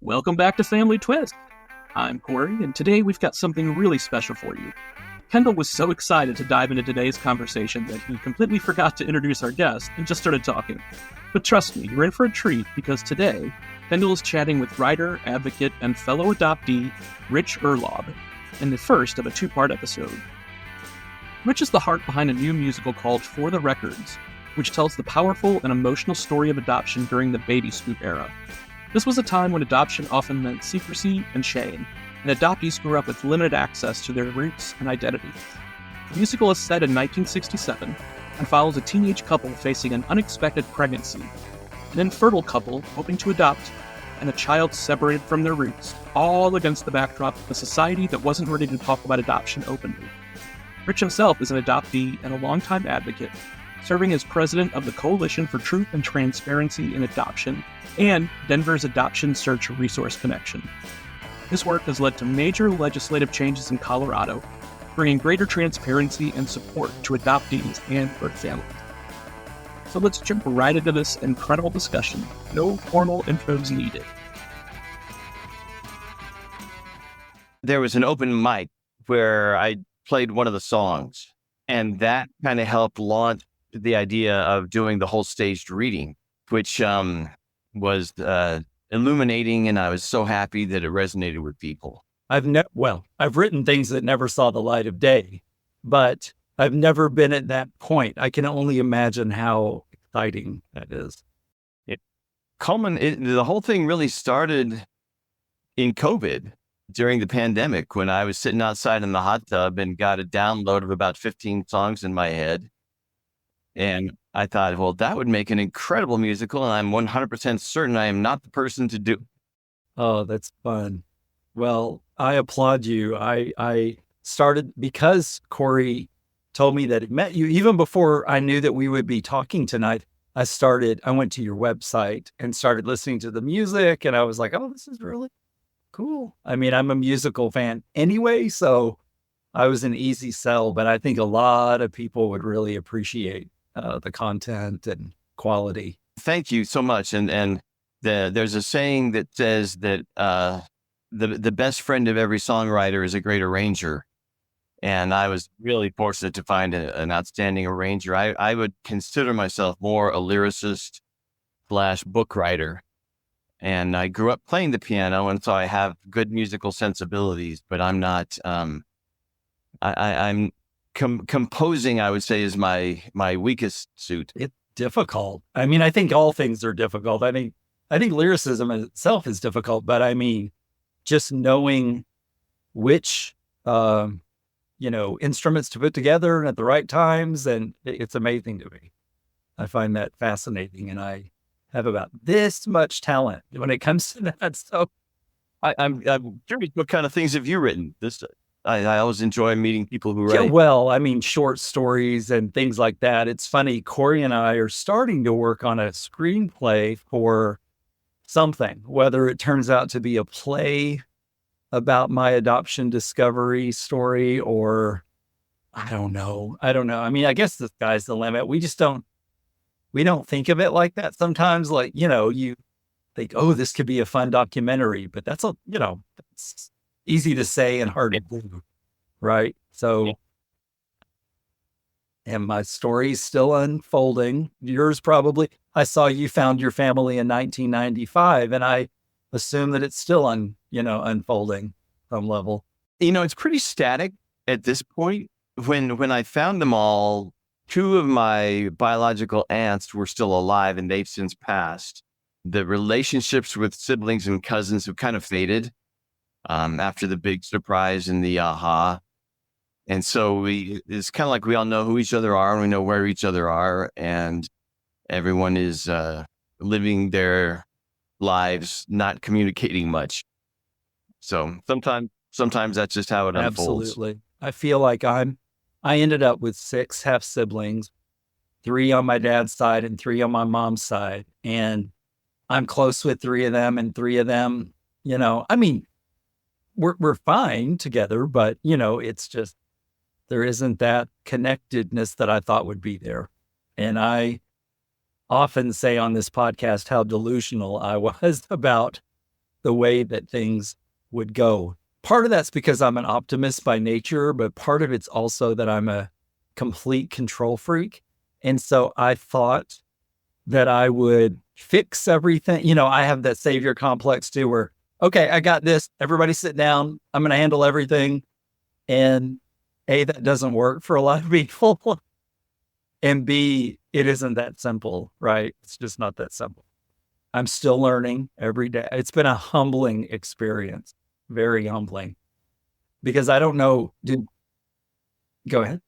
Welcome back to Family Twist. I'm Corey, and today we've got something really special for you. Kendall was so excited to dive into today's conversation that he completely forgot to introduce our guest and just started talking. But trust me, you're in for a treat because today, Kendall is chatting with writer, advocate, and fellow adoptee Rich Uhrlaub in the first of a two-part episode. Rich is the heart behind a new musical called For the Records, which tells the powerful and emotional story of adoption during the baby scoop era. This was a time when adoption often meant secrecy and shame, and adoptees grew up with limited access to their roots and identities. The musical is set in 1967 and follows a teenage couple facing an unexpected pregnancy, an infertile couple hoping to adopt, and a child separated from their roots, all against the backdrop of a society that wasn't ready to talk about adoption openly. Rich himself is an adoptee and a longtime advocate, serving as president of the Coalition for Truth and Transparency in Adoption and Denver's Adoption Search Resource Connection. His work has led to major legislative changes in Colorado, bringing greater transparency and support to adoptees and birth families. So let's jump right into this incredible discussion. No formal intros needed. There was an open mic where I played one of the songs, and that kind of helped launch the idea of doing the whole staged reading, which was illuminating, and I was so happy that it resonated with people. I've written things that never saw the light of day, but I've never been at that point. I can only imagine how exciting that is. The whole thing really started in COVID during the pandemic when I was sitting outside in the hot tub and got a download of about 15 songs in my head. And I thought, well, that would make an incredible musical, and I'm 100% certain I am not the person to do it. Oh, that's fun. Well, I applaud you. I started because Corey told me that he met you. Even before I knew that we would be talking tonight, I went to your website and started listening to the music, and I was like, oh, this is really cool. I mean, I'm a musical fan anyway, so I was an easy sell, but I think a lot of people would really appreciate the content and quality. Thank you so much. And there's a saying that says that the best friend of every songwriter is a great arranger. And I was really fortunate to find an outstanding arranger. I would consider myself more a lyricist / book writer. And I grew up playing the piano, and so I have good musical sensibilities, but I'm not, I'm composing, I would say, is my weakest suit. It's difficult. I mean, I think all things are difficult. I think lyricism itself is difficult, but I mean, just knowing which, instruments to put together at the right times, and it's amazing to me. I find that fascinating, and I have about this much talent when it comes to that. So I'm curious, what kind of things have you written? I always enjoy meeting people who write. Yeah, well, I mean, short stories and things like that. It's funny, Corey and I are starting to work on a screenplay for something, whether it turns out to be a play about my adoption discovery story, or I don't know. I mean, I guess the sky's the limit. We don't think of it like that sometimes. Like, you think, oh, this could be a fun documentary, but that's it's easy to say and hard to do, right? So, and my story's still unfolding. Yours probably. I saw you found your family in 1995, and I assume that it's still unfolding some level. It's pretty static at this point. When I found them all, 2 of my biological aunts were still alive, and they've since passed. The relationships with siblings and cousins have kind of faded after the big surprise and the aha. And so it's kind of like we all know who each other are, and we know where each other are, and everyone is living their lives, not communicating much. So sometimes that's just how it unfolds. Absolutely. I feel like I ended up with 6 half siblings, 3 on my dad's side and 3 on my mom's side. And I'm close with 3 of them, and 3 of them, I mean, we're fine together, but it's just, there isn't that connectedness that I thought would be there. And I often say on this podcast how delusional I was about the way that things would go. Part of that's because I'm an optimist by nature, but part of it's also that I'm a complete control freak. And so I thought that I would fix everything. I have that savior complex too, where, okay, I got this. Everybody sit down. I'm going to handle everything. And A, that doesn't work for a lot of people. And B, it isn't that simple, right? It's just not that simple. I'm still learning every day. It's been a humbling experience, very humbling, because I don't know. Go ahead.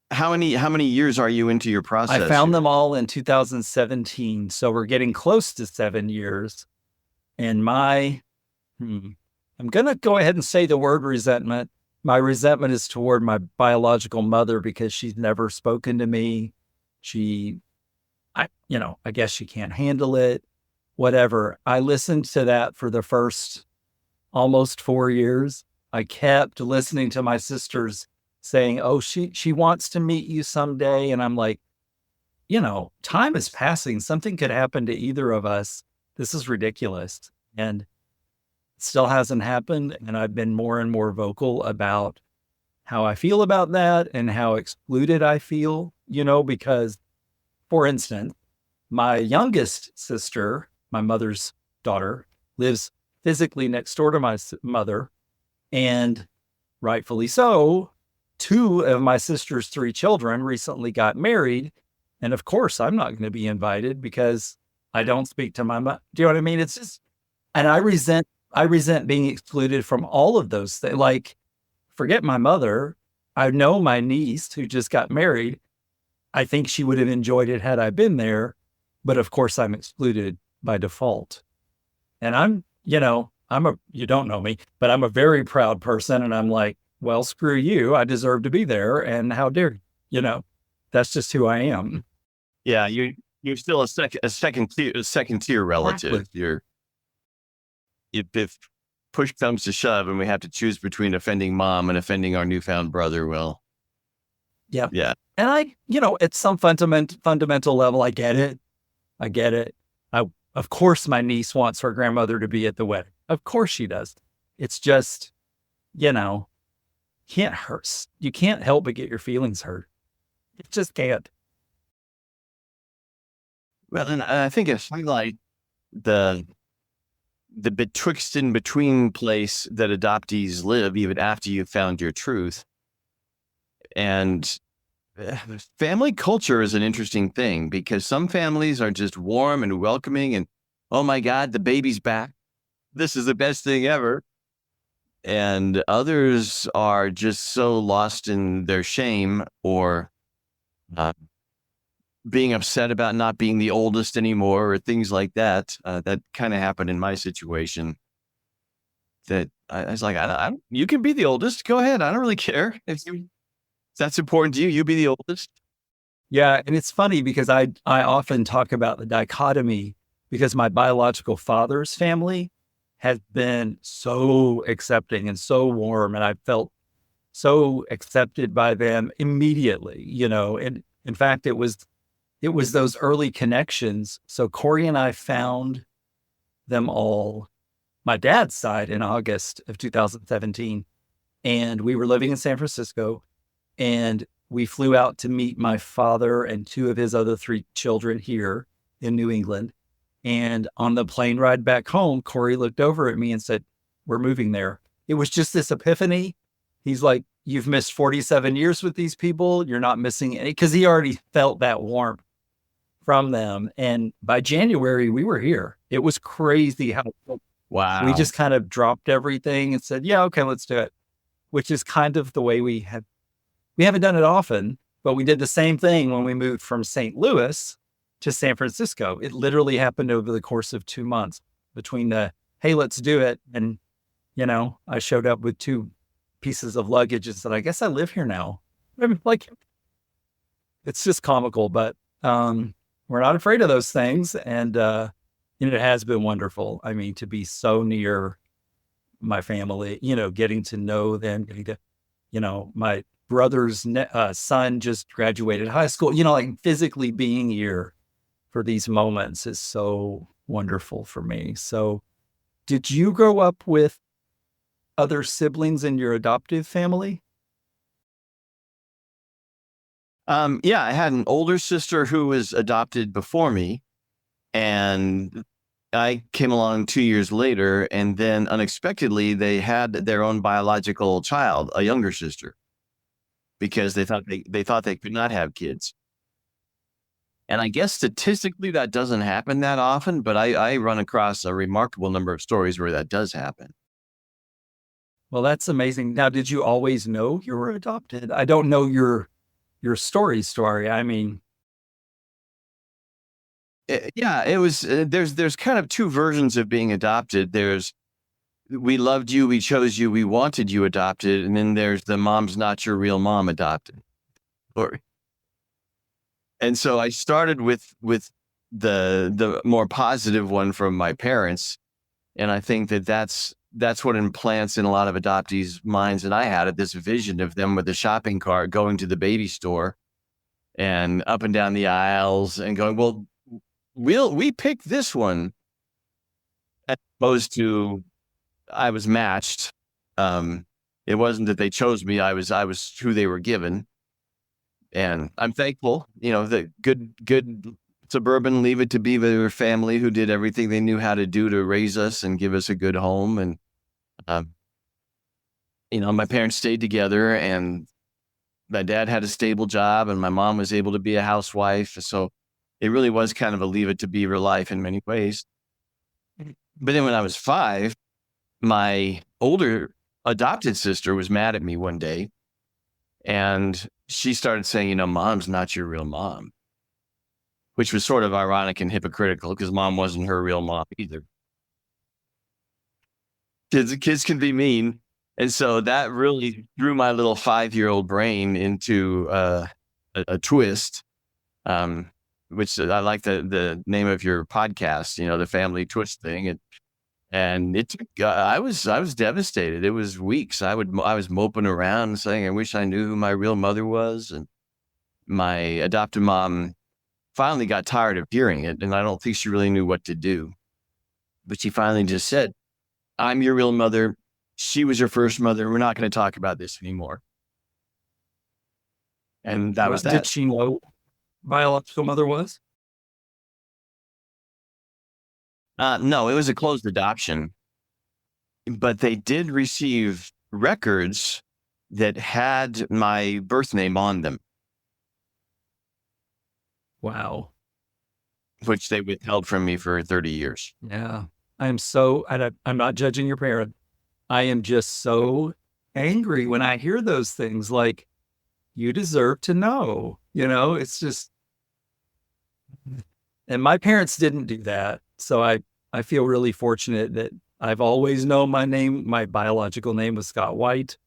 How many years are you into your process? I found them all in 2017. So we're getting close to 7 years. And I'm going to go ahead and say the word resentment. My resentment is toward my biological mother because she's never spoken to me. I guess she can't handle it, whatever. I listened to that for the first almost 4 years. I kept listening to my sisters saying, oh, she wants to meet you someday. And I'm like, time is passing. Something could happen to either of us. This is ridiculous. And it still hasn't happened. And I've been more and more vocal about how I feel about that and how excluded I feel, because, for instance, my youngest sister, my mother's daughter, lives physically next door to my mother. And rightfully so, 2 of my sister's 3 children recently got married. And of course, I'm not going to be invited because I don't speak to my mother. Do you know what I mean? It's just, and I resent being excluded from all of those things. Like, forget my mother. I know my niece who just got married. I think she would have enjoyed it had I been there. But of course, I'm excluded by default. And you don't know me, but I'm a very proud person. And I'm like, well, screw you. I deserve to be there. And how dare you? That's just who I am. Yeah, you're still a second tier relative. Exactly. If push comes to shove and we have to choose between offending mom and offending our newfound brother, well, yeah. And at some fundamental level, I get it. Of course, my niece wants her grandmother to be at the wedding. Of course she does. It's just, can't hurt. You can't help but get your feelings hurt. You just can't. Well, and I think it's like the betwixt and between place that adoptees live, even after you've found your truth. And family culture is an interesting thing because some families are just warm and welcoming and, oh my God, the baby's back. This is the best thing ever. And others are just so lost in their shame or being upset about not being the oldest anymore or things like that. That kind of happened in my situation. That I was like, you can be the oldest. Go ahead. I don't really care. If that's important to you, you be the oldest. Yeah. And it's funny because I often talk about the dichotomy because my biological father's family has been so accepting and so warm. And I felt so accepted by them immediately, and in fact, it was those early connections. So Corey and I found them all, my dad's side, in August of 2017. And we were living in San Francisco and we flew out to meet my father and 2 of his other 3 children here in New England. And on the plane ride back home, Corey looked over at me and said, we're moving there. It was just this epiphany. He's like, you've missed 47 years with these people. You're not missing any, because he already felt that warmth from them. And by January, we were here. It was crazy how we just kind of dropped everything and said, yeah, okay, let's do it, which is kind of the way we haven't done it often, but we did the same thing when we moved from St. Louis to San Francisco. It literally happened over the course of 2 months between the, hey, let's do it. And, I showed up with 2 pieces of luggage and said, I guess I live here now. I'm like, it's just comical, but we're not afraid of those things. And it has been wonderful. I mean, to be so near my family, getting to know them, my brother's son just graduated high school, like physically being here for these moments is so wonderful for me. So did you grow up with other siblings in your adoptive family? Yeah, I had an older sister who was adopted before me, and I came along 2 years later, and then unexpectedly they had their own biological child, a younger sister, because they thought they could not have kids. And I guess statistically that doesn't happen that often, but I run across a remarkable number of stories where that does happen. Well, that's amazing. Now, did you always know you were adopted? I don't know your story. I mean, Yeah, it was. There's kind of two versions of being adopted. There's we loved you, we chose you, we wanted you adopted, and then there's the mom's not your real mom adopted. Or and so I started with the more positive one from my parents, and I think that's what implants in a lot of adoptees' minds. And I had it, this vision of them with the shopping cart going to the baby store and up and down the aisles and going, well, we picked this one, as opposed to I was matched. It wasn't that they chose me; I was who they were given, and I'm thankful. The good suburban Leave It to Beaver family who did everything they knew how to do to raise us and give us a good home, and um, my parents stayed together, and my dad had a stable job, and my mom was able to be a housewife. So it really was kind of a Leave It to Beaver life in many ways. But then when I was 5, my older adopted sister was mad at me one day, and she started saying, mom's not your real mom, which was sort of ironic and hypocritical because mom wasn't her real mom either. Kids can be mean. And so that really threw my little 5-year-old brain into a twist, which I like the name of your podcast, the family twist thing. And it took, I was devastated. It was weeks. I was moping around saying, I wish I knew who my real mother was. And my adopted mom finally got tired of hearing it. And I don't think she really knew what to do. But she finally just said, I'm your real mother. She was your first mother. We're not going to talk about this anymore. And that was that. Did she know biological mother was? No, it was a closed adoption, but they did receive records that had my birth name on them, Wow. which they withheld from me for 30 years. Yeah. I'm not judging your parent. I am just so angry when I hear those things. Like, you deserve to know, it's just, and my parents didn't do that. So I feel really fortunate that I've always known my biological name was Scott White.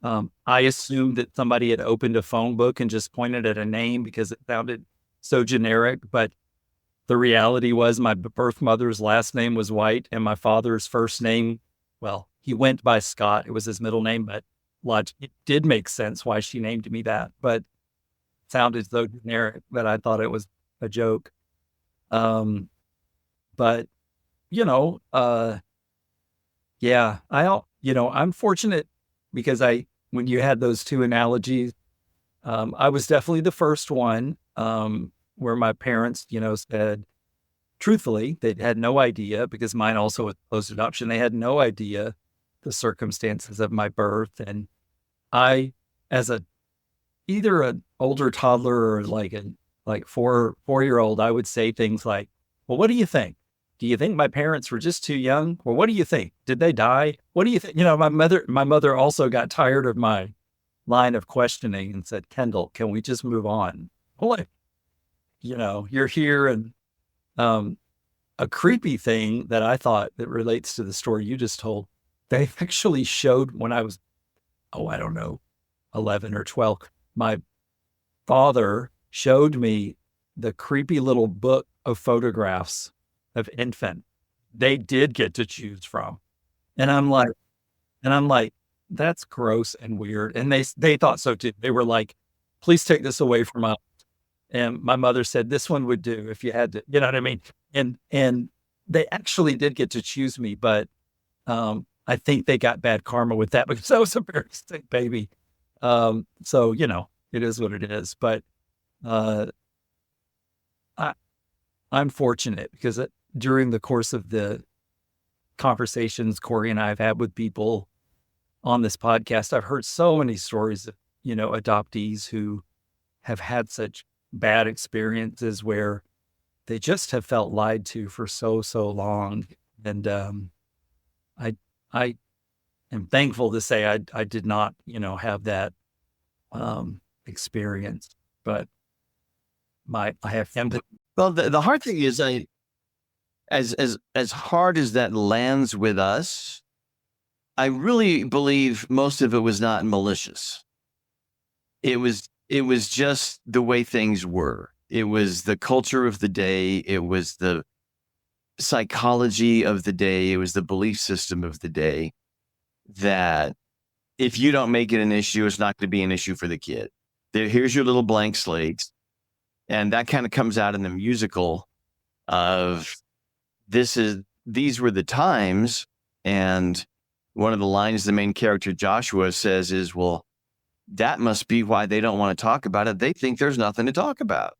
I assumed that somebody had opened a phone book and just pointed at a name because it sounded so generic. But the reality was my birth mother's last name was White, and my father's first name, well, he went by Scott. It was his middle name, but it did make sense why she named me that. But it sounded so generic that I thought it was a joke. But yeah, I'm fortunate because when you had those two analogies, I was definitely the first one, where my parents, said, truthfully, they had no idea, because mine also was closed adoption. They had no idea the circumstances of my birth. And I, as either an older toddler or like a 4-year-old, I would say things like, well, what do you think? Do you think my parents were just too young? Well, what do you think? Did they die? What do you think? My mother also got tired of my line of questioning and said, Kendall, can we just move on? Well, you're here. And a creepy thing that I thought that relates to the story you just told, they actually showed when I was, I don't know, 11 or 12, my father showed me the creepy little book of photographs of infant they did get to choose from. And I'm like, that's gross and weird. And they thought so too. They were like, please take this away from us. And my mother said, this one would do if you had to, you know what I mean? And they actually did get to choose me, but I think they got bad karma with that because I was a very sick baby. So, it is what it is. But uh, I'm fortunate because during the course of the conversations Corey and I have had with people on this podcast, I've heard so many stories of, adoptees who have had such bad experiences where they just have felt lied to for so long. And I am thankful to say I did not, have that experience, but I have empathy. Well, the hard thing is, as hard as that lands with us, I really believe most of it was not malicious. It was just the way things were. It was the culture of the day. It was the psychology of the day. It was the belief system of the day that if you don't make it an issue, it's not going to be an issue for the kid. Here's your little blank slate. And that kind of comes out in the musical of these were the times. And one of the lines the main character Joshua says is, well, that must be why they don't want to talk about it. They think there's nothing to talk about.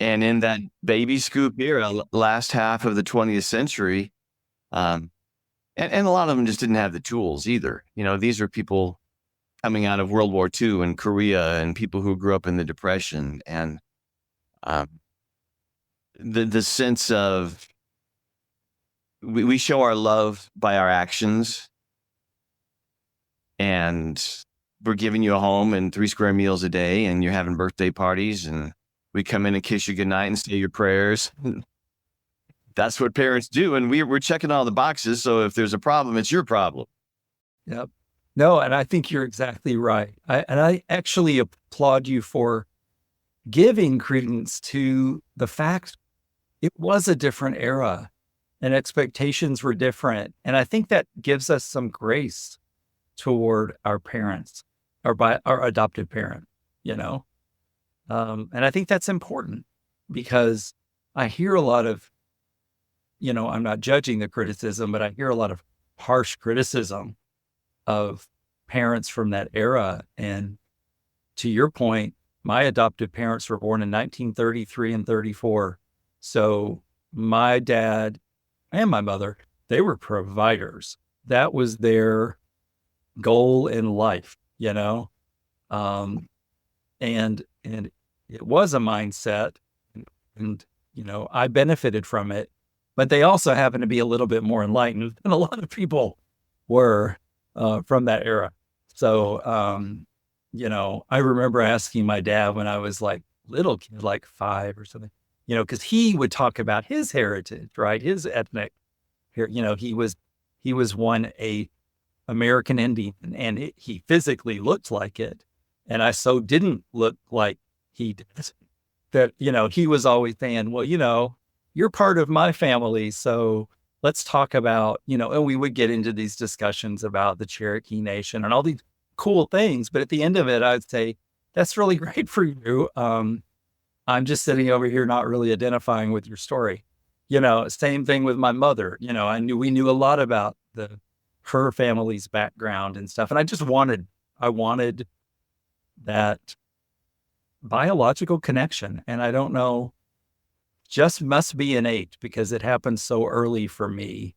And in that baby scoop era, last half of the 20th century, and a lot of them just didn't have the tools either. These are people coming out of World War II and Korea and people who grew up in the Depression. And the sense of we show our love by our actions, and we're giving you a home and 3 square meals a day, and you're having birthday parties, and we come in and kiss you goodnight and say your prayers. That's what parents do. And we're checking all the boxes. So if there's a problem, it's your problem. Yep. No, and I think you're exactly right. I actually applaud you for giving credence to the fact it was a different era and expectations were different. And I think that gives us some grace toward our parents or by our adoptive parent, and I think that's important because I hear a lot of, I'm not judging the criticism, but I hear a lot of harsh criticism of parents from that era. And to your point, my adoptive parents were born in 1933 and 34. So my dad and my mother, they were providers. That was their goal in life, and it was a mindset, and I benefited from it, but they also happen to be a little bit more enlightened than a lot of people were from that era. So, I remember asking my dad when I was like little kid, like 5 or something, because he would talk about his heritage, right? His ethnic here, he was a American Indian, and he physically looked like it. And I so didn't look like he did that, he was always saying, well, you're part of my family. So let's talk about, and we would get into these discussions about the Cherokee Nation and all these cool things. But at the end of it, I'd say, that's really great for you. I'm just sitting over here, not really identifying with your story. Same thing with my mother. We knew a lot about her family's background and stuff. And I wanted that biological connection. And I don't know, just must be innate because it happened so early for me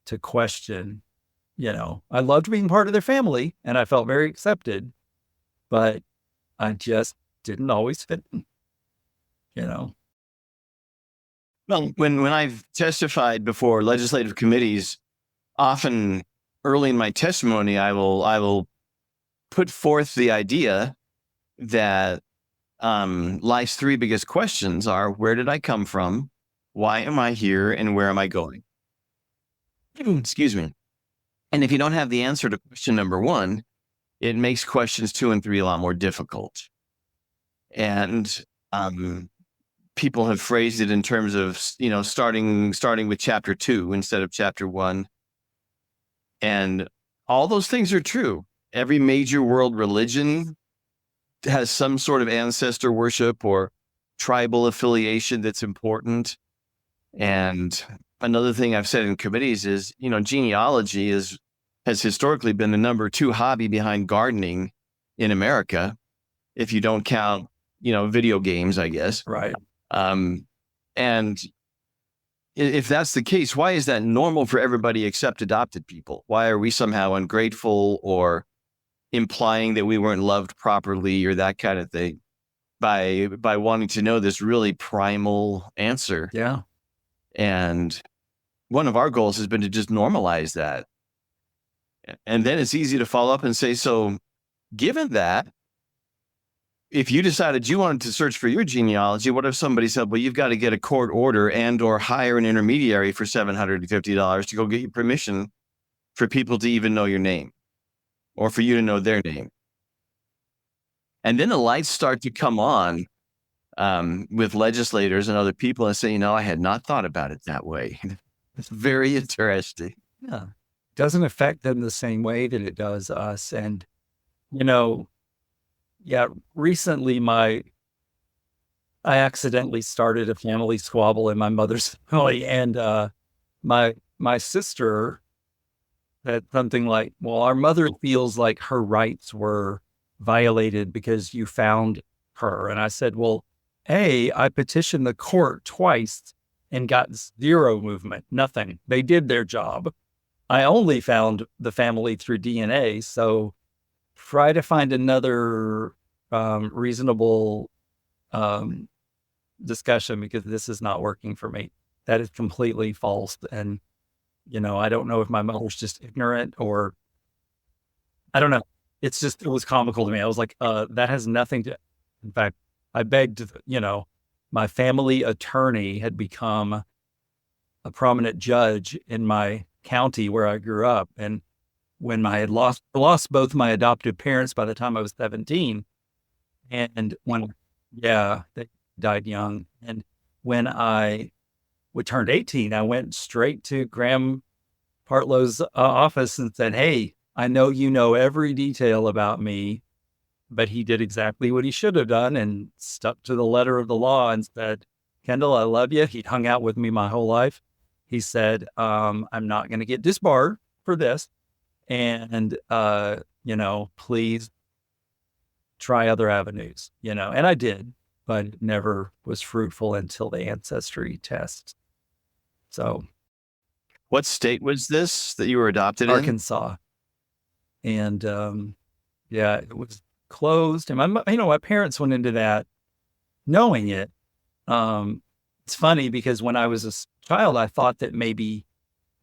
to question, I loved being part of their family and I felt very accepted, but I just didn't always fit in, Well, when I've testified before legislative committees, often early in my testimony, I will put forth the idea that life's 3 biggest questions are: where did I come from? Why am I here? And where am I going? Excuse me. And if you don't have the answer to question number 1, it makes questions 2 and 3 a lot more difficult. And people have phrased it in terms of, starting with chapter 2 instead of chapter 1. And all those things are true. Every major world religion has some sort of ancestor worship or tribal affiliation that's important. And another thing I've said in committees is, genealogy has historically been the number 2 hobby behind gardening in America, if you don't count, video games, I guess. Right. And if that's the case, why is that normal for everybody except adopted people? Why are we somehow ungrateful or implying that we weren't loved properly or that kind of thing by wanting to know this really primal answer? Yeah. And one of our goals has been to just normalize that. And then it's easy to follow up and say, so given that, if you decided you wanted to search for your genealogy, what if somebody said, well, you've got to get a court order and or hire an intermediary for $750 to go get you permission for people to even know your name or for you to know their name? And then the lights start to come on with legislators and other people and say, I had not thought about it that way. It's very interesting. Yeah. Doesn't affect them the same way that it does us. And, recently I accidentally started a family squabble in my mother's family. And my sister said something like, well, our mother feels like her rights were violated because you found her. And I said, well, I petitioned the court twice and got 0 movement, nothing. They did their job. I only found the family through DNA. So try to find another reasonable discussion, because this is not working for me. That is completely false. And, I don't know if my mother's just ignorant or I don't know. It was comical to me. I was like, that has nothing to, in fact, I begged, my family attorney had become a prominent judge in my county where I grew up. And when I had lost both my adoptive parents by the time I was 17, and they died young. And when I turned 18, I went straight to Graham Partlow's office and said, hey, I know you know every detail about me, but he did exactly what he should have done and stuck to the letter of the law and said, Kendall, I love you. He'd hung out with me my whole life. He said, I'm not going to get disbarred for this. And, please try other avenues, and I did, but it never was fruitful until the ancestry test. So. What state was this that you were adopted Arkansas. And, it was closed. And my parents went into that knowing it. It's funny because when I was a child, I thought that maybe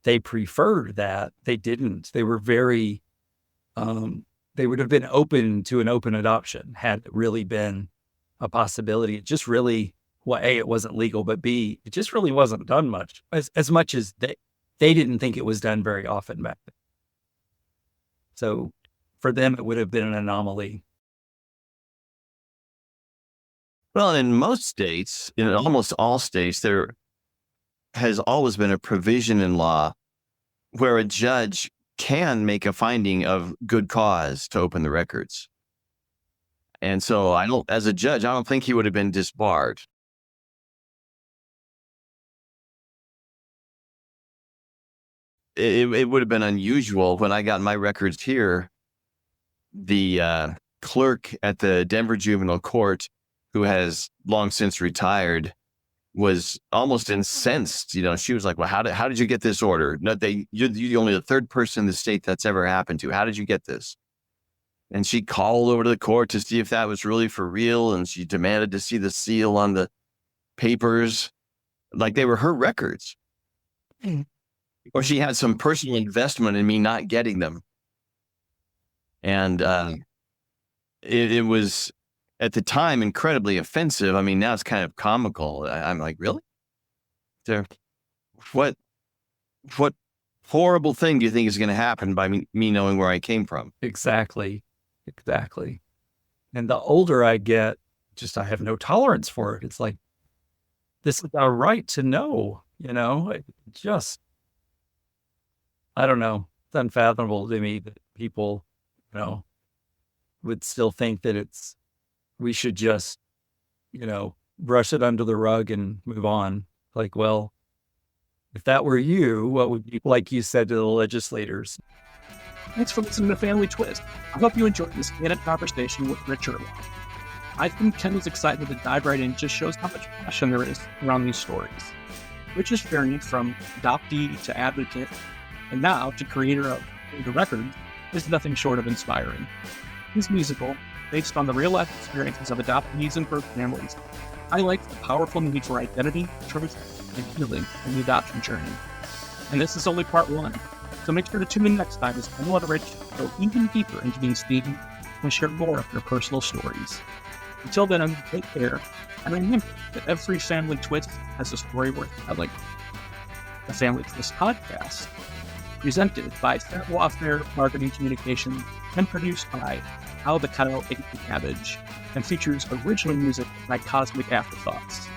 they preferred that. They didn't. They were very, they would have been open to an open adoption had it really been a possibility. It just really, well, A, it wasn't legal, but B, it just really wasn't done much, as much as they didn't think it was done very often back then. So for them, it would have been an anomaly. Well, in most states, in almost all states, there has always been a provision in law where a judge can make a finding of good cause to open the records. And so as a judge, I don't think he would have been disbarred. It would have been unusual. When I got my records here, the clerk at the Denver Juvenile Court, who has long since retired, was almost incensed. She was like, well, how did you get this order? No, you're only the 3rd person in the state that's ever happened to. How did you get this? And she called over to the court to see if that was really for real. And she demanded to see the seal on the papers, like they were her records. Or she had some personal investment in me not getting them. And it was, at the time, incredibly offensive. I mean, now it's kind of comical. I'm like, really? What horrible thing do you think is going to happen by me knowing where I came from? Exactly. And the older I get, I have no tolerance for it. It's like, this is our right to know, I don't know. It's unfathomable to me that people, would still think that we should just, brush it under the rug and move on. Like, well, if that were you, what would you, like you said to the legislators? Thanks for listening to Family Twist. I hope you enjoyed this candid conversation with Rich Uhrlaub. I think Kendall's excitement to dive right in just shows how much passion there is around these stories. Rich's journey from adoptee to advocate, and now to creator of the record, is nothing short of inspiring. His musical, based on the real-life experiences of adoptees and birth families, highlights the powerful need for identity, truth, and healing in the adoption journey. And this is only part one, so make sure to tune in next time as Kendall and Rich go even deeper into these themes and share more of their personal stories. Until then, take care, and remember that every family twist has a story worth telling. The Family Twist podcast, presented by Savoir-Faire Marketing Communications and produced by How the Cow Ate the Cabbage, and features original music by Cosmic Afterthoughts.